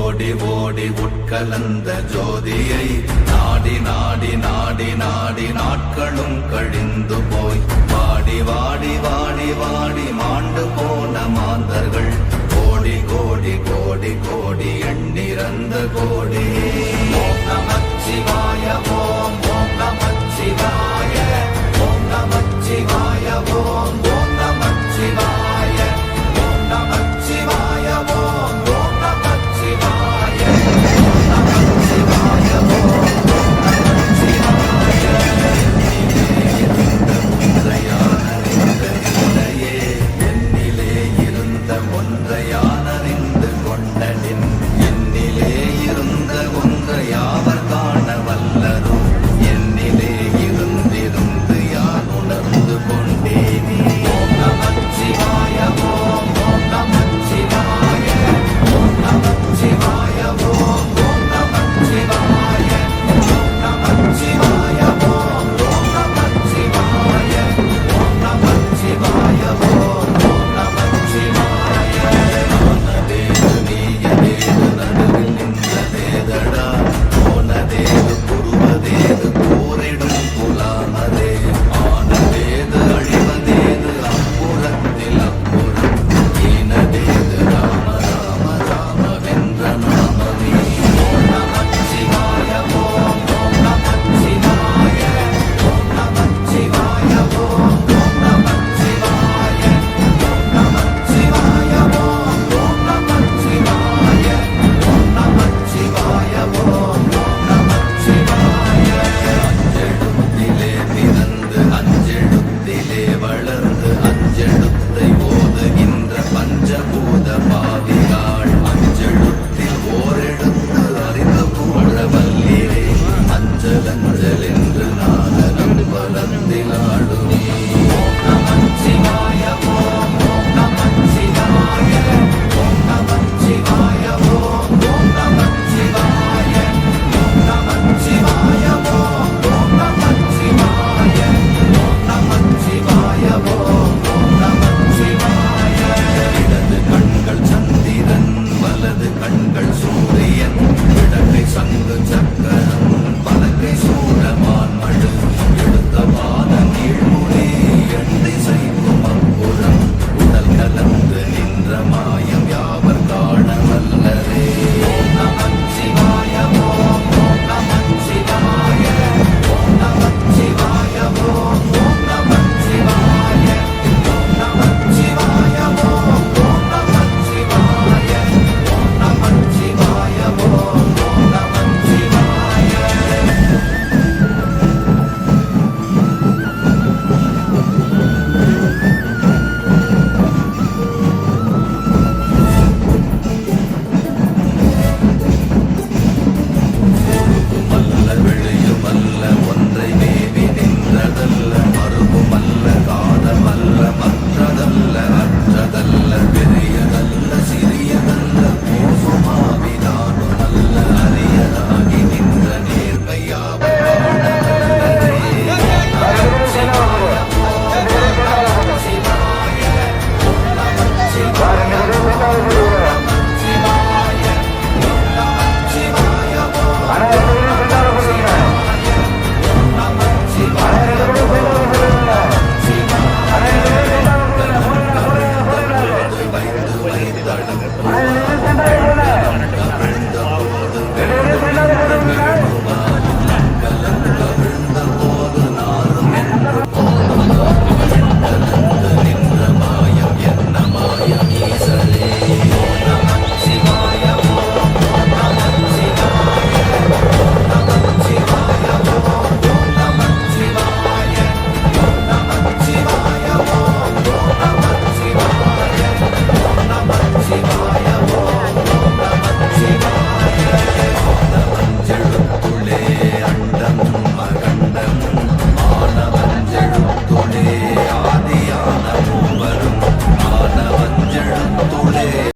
ஓடி ஓடி உட்கலந்த ஜோதியை நாடி நாடி நாடி நாடி நாட்களும் கழிந்து போய் வாடி வாடி வாடி வாடி மாண்டு போன மாந்தர்கள் கோடி கோடி கோடி கோடி எண்ணிறந்த கோடி. ஓம் நமச்சிவாய ஓம் ஓம் நமச்சிவாய ஓம் நமச்சிவாய ஓம் ஓம் நமச்சிவாய ஓம் நமச்சிவாய ஓம் ஓம் நமச்சிவாய ஓம் நமச்சிவாய ஓம் ஓம் நமச்சிவாய. என்னிலே இருந்த ஒன்றையானறிந்து கொண்டனின் என்னிலே இருந்த ஒன்றை யாவர் காண வல்லரும் என்னிலே இருந்திருந்து யார் உணர்ந்து கொண்டேனே. ஓம் நமச்சிவாய ஓம் ஓம் நமச்சிவாய ஓம் நமச்சிவாய ஓம் ஓம் நமச்சிவாய ஓம் நமச்சிவாய ஓம் ஓம் நமச்சிவாய ஓம் நமச்சிவாய ஓம் ஓம் நமச்சிவாய. ஆனதேது நீயதேது நடுவில் நின்றதேதடா போனதேது புருவதேது போரிடும் புலாமதே ஆனதேது அழிவதேது அப்புறத்தில் அப்புறம் ஈனதேது ராம ராம ராமவென்ற நாமமே. ஓம் நமச்சிவாய ஓம் ஓம் நமச்சிவாய ஓம் நமச்சிவாய ஓம் ஓம் நமச்சிவாய ஓம் நமச்சிவாய ஓம் ஓம் நமச்சிவாய ஓம் நமச்சிவாய ஓம் ஓம் நமச்சிவாய. அஞ்செழுத்திலே பிறந்து அஞ்செழுத்திலே வளர்ந்து அஞ்செழுத்தை ஓதுகின்ற பஞ்சபூத பாவிகாள் அஞ்செழுத்தில் ஓரெழுத்து அறிந்து கொள்ள வல்லீரே. அஞ்சல் அஞ்சல் என்று நான்